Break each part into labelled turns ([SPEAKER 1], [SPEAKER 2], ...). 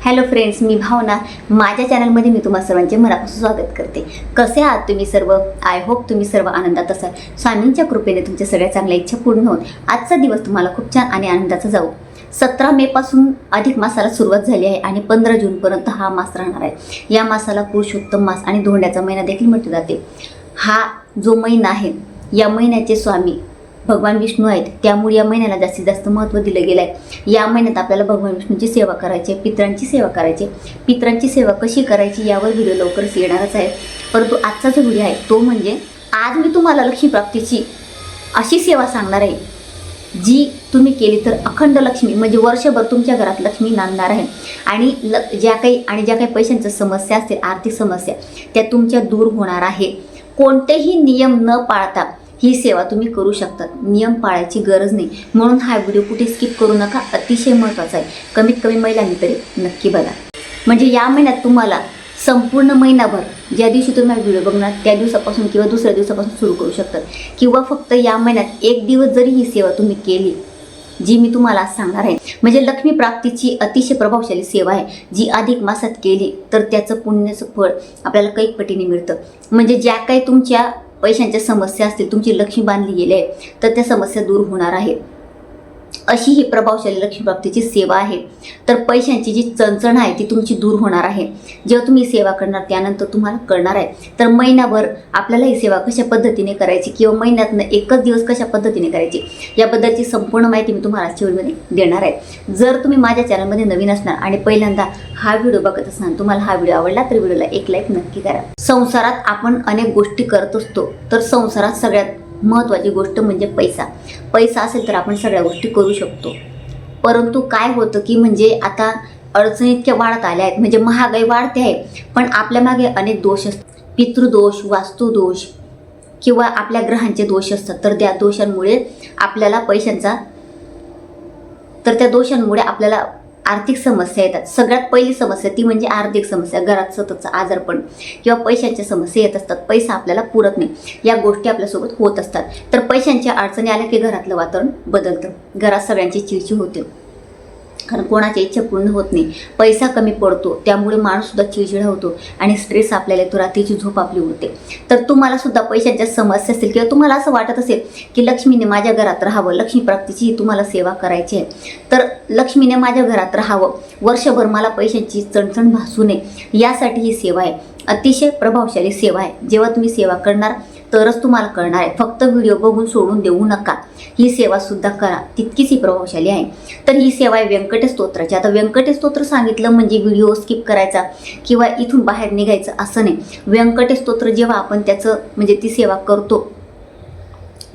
[SPEAKER 1] Hello friends, मी भावना. माझ्या चॅनलमध्ये मी तुम्हा सर्वांचे मनापासून स्वागत करते. कसे आहात तुम्ही सर्व? आय होप तुम्ही सर्व आनंदात असाल. स्वामींच्या कृपेने तुमच्या सगळ्या चांगल्या इच्छा पूर्ण होऊन आजचा दिवस तुम्हाला खूप छान आणि आनंदाचा जाऊ. 17 मे पासून अधिक मासाला सुरुवात झाली आहे आणि 15 जूनपर्यंत हा मास राहणार आहे. या मासाला पुरुषोत्तम मास आणि धोंड्याचा महिना देखील म्हटले जाते. हा जो महिना आहे, या महिन्याचे स्वामी भगवान विष्णू आहेत, त्यामुळे या महिन्याला जास्तीत जास्त महत्त्व दिलं गेलं आहे. या महिन्यात आपल्याला भगवान विष्णूची सेवा करायची, पितरांची सेवा करायची. पितरांची सेवा कशी करायची यावर व्हिडिओ लवकरच येणारच आहे. परंतु आजचा जो व्हिडिओ आहे तो म्हणजे आज मी तुम्हाला लक्ष्मी प्राप्तीची अशी सेवा सांगणार आहे, जी तुम्ही केली तर अखंड लक्ष्मी म्हणजे वर्षभर तुमच्या घरात लक्ष्मी नांदणार आहे. आणि ज्या काही पैशांच्या समस्या असतील, आर्थिक समस्या, त्या तुमच्या दूर होणार आहे. कोणतेही नियम न पाळता ही सेवा तुम्ही करू शकता. नियम पाळायची गरज नाही, म्हणून हा व्हिडिओ कुठे स्किप करू नका. अतिशय महत्त्वाचा आहे. कमीत कमी महिलांनी तरी नक्की बघा. म्हणजे या महिन्यात तुम्हाला संपूर्ण महिनाभर ज्या दिवशी तुम्ही हा व्हिडिओ बघणार त्या दिवसापासून किंवा दुसऱ्या दिवसापासून सुरू करू शकतात. किंवा फक्त या महिन्यात एक दिवस जरी ही सेवा तुम्ही केली, जी मी तुम्हाला आज सांगणार आहे, म्हणजे लक्ष्मी प्राप्तीची अतिशय प्रभावशाली सेवा आहे, जी अधिक मासात केली तर त्याचं पुण्याचं फळ आपल्याला कैक पटीने मिळतं. म्हणजे ज्या काही तुमच्या पैशांच्या समस्या असतील, तुमची लक्ष्मी बांधली गेली आहे, तर त्या समस्या दूर होणार आहे. अशी ही प्रभावशाली लक्ष्मी प्राप्तीची सेवा आहे. तर पैशांची जी चणचण आहे ती तुमची दूर होणार आहे. जेव्हा तुम्ही सेवा करणार त्यानंतर तुम्हाला कळणार आहे. तर महिनाभर आपल्याला ही सेवा कशा पद्धतीने करायची किंवा महिन्यातनं एकच दिवस कशा पद्धतीने करायची याबद्दलची संपूर्ण माहिती मी तुम्हाला आजच्या व्हिडिओमध्ये देणार आहे. जर तुम्ही माझ्या चॅनलमध्ये नवीन असणार आणि पहिल्यांदा हा व्हिडिओ बघत असणार, तुम्हाला हा व्हिडिओ आवडला तर व्हिडिओला एक लाईक नक्की करा. संसारात आपण अनेक गोष्टी करत असतो, तर संसारात सगळ्यात महत्त्वाची गोष्ट म्हणजे पैसा. पैसा असेल तर आपण सगळ्या गोष्टी करू शकतो. परंतु काय होतं की म्हणजे आता अडचणी इतक्या वाढत आल्या आहेत, म्हणजे महागाई वाढते आहे, पण आपल्या मागे अनेक दोष असतात. पितृदोष, वास्तुदोष किंवा आपल्या ग्रहांचे दोष असतात. तर त्या दोषांमुळे आपल्याला त्या दोषांमुळे आपल्याला आर्थिक समस्या येतात. सगळ्यात पहिली समस्या ती म्हणजे आर्थिक समस्या. घरात सततचं आजारपण किंवा पैशांच्या समस्या येत असतात. पैसा आपल्याला पुरत नाही, या गोष्टी आपल्यासोबत होत असतात. तर पैशांच्या अडचणी आल्या की घरातलं वातावरण बदलतं. घरात सगळ्यांची चिडचिड होते, कारण कोणाची इच्छा पूर्ण होत नाही. पैसा कमी पडतो, त्यामुळे माणूससुद्धा चिडचिडा होतो आणि स्ट्रेस आपल्याला येतो, रात्रीची झोप आपली उडते. तर तुम्हाला सुद्धा पैशांच्या समस्या असतील किंवा तुम्हाला असं वाटत असेल की लक्ष्मीने माझ्या घरात राहावं, लक्ष्मी प्राप्तीची तुम्हाला सेवा करायची आहे, तर लक्ष्मीने माझ्या घरात राहावं, वर्षभर मला पैशांची चणचण भासू नये, यासाठी ही सेवा आहे. अतिशय प्रभावशाली सेवा आहे. जेव्हा तुम्ही सेवा करणार तरच तुम्हाला कळणार आहे. फक्त व्हिडिओ बघून सोडून देऊ नका. ही सेवा सुद्धा करा, तितकीच ही प्रभावशाली आहे. तर ही सेवा आहे व्यंकटेश स्तोत्राची. आता व्यंकटेश स्तोत्र सांगितलं म्हणजे व्हिडिओ स्किप करायचा किंवा इथून बाहेर निघायचं असं नाही. व्यंकटेश स्तोत्र जेव्हा आपण त्याचं म्हणजे ती सेवा करतो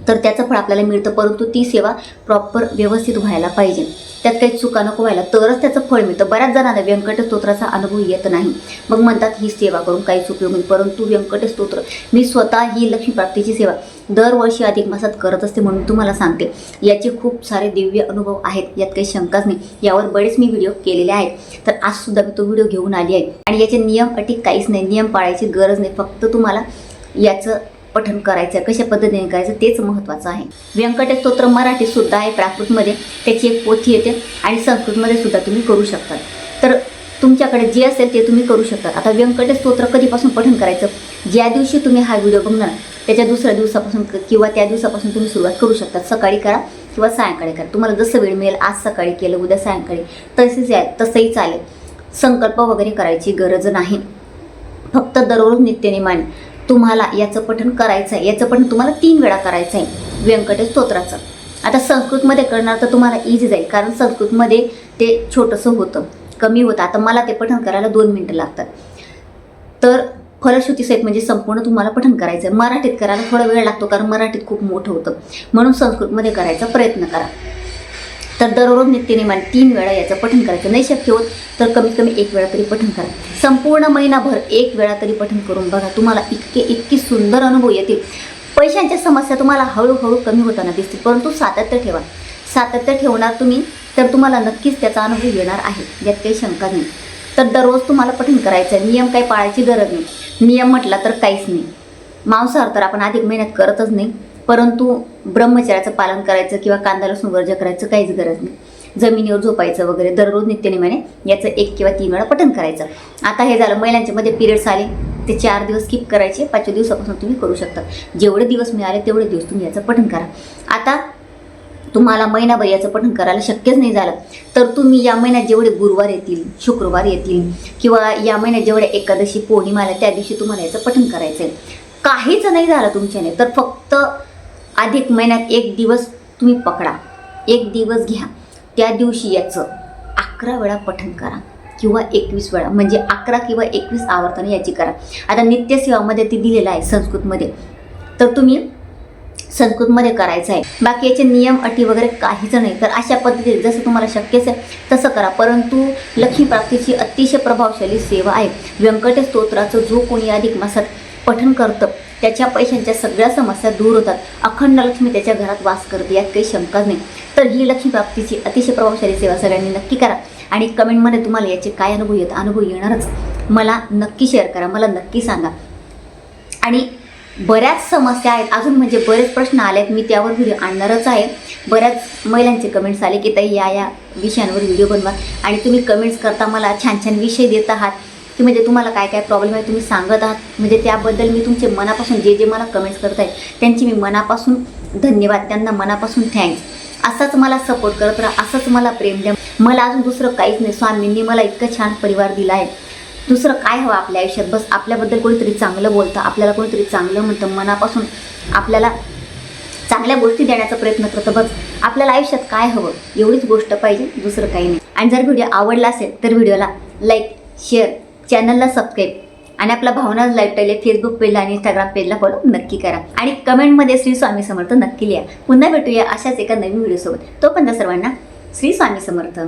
[SPEAKER 1] तर त्याचं फळ आपल्याला मिळतं, परंतु ती सेवा प्रॉपर व्यवस्थित व्हायला पाहिजे. त्यात काही चुका नको व्हायला, तरच त्याचं फळ मिळतं. बऱ्याच जणांना व्यंकटेश स्तोत्राचा अनुभव येत नाही, मग म्हणतात ही सेवा करून काहीच उपयोग नाही. परंतु व्यंकटेश स्तोत्र मी स्वतः ही लक्ष्मी प्राप्तीची सेवा दरवर्षी अधिक मासात करत असते, म्हणून तुम्हाला सांगते. याचे खूप सारे दिव्य अनुभव आहेत, यात काही शंकाच नाही. यावर बरेच मी व्हिडिओ केलेले आहेत. तर आज सुद्धा मी तो व्हिडिओ घेऊन आली आहे. आणि याचे नियम अटी काहीच नाही, नियम पाळायची गरज नाही. फक्त तुम्हाला याचं पठण करायचं, कशा पद्धतीने करायचं तेच महत्त्वाचं आहे. व्यंकटेश स्तोत्र मराठीत सुद्धा आहे, प्राकृतमध्ये त्याची एक पोथी येते आणि संस्कृतमध्ये सुद्धा तुम्ही करू शकता. तर तुमच्याकडे जे असेल ते तुम्ही करू शकता. आता व्यंकटेश स्तोत्र कधीपासून पठण करायचं? ज्या दिवशी तुम्ही हा व्हिडिओ बघणार त्याच्या दुसऱ्या दिवसापासून किंवा त्या दिवसापासून तुम्ही सुरुवात करू शकता. सकाळी करा किंवा सायंकाळी करा, तुम्हाला जसं वेळ मिळेल. आज सकाळी केलं, उद्या सायंकाळी तसंही चालेल. संकल्प वगैरे करायची गरज नाही. फक्त दररोज नित्यनेमाने तुम्हाला याचं पठण करायचं आहे. याचं पठण तुम्हाला 3 वेळा करायचं आहे व्यंकटेश स्तोत्राचं. आता संस्कृतमध्ये करणार तर तुम्हाला इझी जाईल, कारण संस्कृतमध्ये ते छोटंसं होतं, कमी होतं. आता मला ते पठण करायला 2 मिनटं लागतात. तर फलश्रुतीसहित म्हणजे संपूर्ण तुम्हाला पठण करायचं आहे. मराठीत करायला थोडा वेळ लागतो, कारण मराठीत खूप मोठं होतं, म्हणून संस्कृतमध्ये करायचा प्रयत्न करा. तर दररोज नित्यनेमाने 3 वेळा याचं पठण करायचं. नाही शक्य होत तर कमीत कमी 1 वेळा तरी पठण करा. संपूर्ण महिनाभर 1 वेळा तरी पठण करून बघा, तुम्हाला इतकी सुंदर अनुभव येतील. पैशांच्या समस्या तुम्हाला हळूहळू कमी होताना दिसतील, परंतु सातत्य ठेवा. सातत्य ठेवणार तुम्ही तर तुम्हाला नक्कीच त्याचा अनुभव येणार आहे, यात काही शंका नाही. तर दररोज तुम्हाला पठण करायचं आहे. नियम काही पाळायची गरज नाही. नियम म्हटला तर काहीच नाही. मांसाहार तर आपण अधिक महिन्यात करतच नाही, परंतु ब्रह्मचर्याचं पालन करायचं किंवा कांदा लसूण वर्ज्य करायचं काहीच गरज नाही. जमिनीवर झोपायचं वगैरे, दररोज नित्यनेमाने याचं 1 किंवा 3 वेळा पठण करायचं. आता हे झालं. महिलांच्या मध्ये पिरियड्स आले ते 4 दिवस स्किप करायचे, 5व्या दिवसापासून तुम्ही करू शकता. जेवढे दिवस मिळाले तेवढे दिवस तुम्ही याचं पठण करा. आता तुम्हाला महिनाभर याचं पठण करायला शक्यच नाही झालं तर तुम्ही या महिन्यात जेवढे गुरुवार येतील, शुक्रवार येतील किंवा या महिन्यात जेवढ्या एकादशी पौर्णिमा आल्या त्या दिवशी तुम्हाला याचं पठण करायचं आहे. काहीच नाही झालं तुमच्याने तर फक्त अधिक महिन्यात 1 दिवस तुम्ही पकडा, 1 दिवस घ्या, त्या दिवशी याचं 11 वेळा पठण करा किंवा 21 वेळा, म्हणजे 11 किंवा 21 आवर्तने याची करा. आता नित्यसेवामध्ये ती दिलेलं आहे संस्कृतमध्ये, तर तुम्ही संस्कृतमध्ये करायचं आहे. बाकी याचे नियम अटी वगैरे काहीच नाही. तर अशा पद्धतीने जसं तुम्हाला शक्य असेल तसं करा. परंतु लक्ष्मीप्राप्तीची अतिशय प्रभावशाली सेवा आहे. व्यंकटेश स्तोत्राचं जो कोणी अधिक मासात पठण करतं त्याच्या पैशांच्या सगळ्या समस्या दूर होतात. अखंड लक्ष्मी त्याच्या घरात वास करते, यात काही शंकाच नाही. तर ही लक्ष्मीप्राप्तीची अतिशय प्रभावशाली सेवा सगळ्यांनी नक्की करा. आणि कमेंटमध्ये तुम्हाला याचे काय अनुभव येत, अनुभव येणारच, मला नक्की शेअर करा, मला नक्की सांगा. आणि बऱ्याच समस्या आहेत अजून, म्हणजे बरेच प्रश्न आले आहेत, मी त्यावर व्हिडिओ आणणारच आहे. बऱ्याच महिलांचे कमेंट्स आले की ताई या विषयांवर व्हिडिओ बनवा. आणि तुम्ही कमेंट्स करता मला छान छान विषय देत आहात की म्हणजे तुम्हाला काय काय प्रॉब्लेम आहे तुम्ही सांगत आहात. म्हणजे त्याबद्दल मी तुमचे मनापासून जे मला कमेंट्स करत आहे त्यांची मी मनापासून धन्यवाद, त्यांना मनापासून थँक्स. असाच मला सपोर्ट करत राहा, असंच मला प्रेम द्या. मला अजून दुसरं काहीच नाही. स्वामींनी मला इतकं छान परिवार दिला आहे. दुसरं काय हवं आपल्या आयुष्यात? बस आपल्याबद्दल कोणीतरी चांगलं बोलतं, आपल्याला कोणीतरी चांगलं म्हणतं, मनापासून आपल्याला चांगल्या गोष्टी देण्याचा प्रयत्न करतं. बस आपल्याला आयुष्यात काय हवं एवढीच गोष्ट पाहिजे, दुसरं काही नाही. आणि जर व्हिडिओ आवडला असेल तर व्हिडिओला लाईक, शेअर, चॅनलला सबस्क्राईब आणि आपला भावना लाईफस्टाईल फेसबुक पेजला आणि इंस्टाग्राम पेजला फॉलो नक्की करा. आणि कमेंटमध्ये श्री स्वामी समर्थ नक्की लिहा. पुन्हा भेटूया अशाच एका नवीन व्हिडिओसोबत. तोपर्यंत सर्वांना श्री स्वामी समर्थ.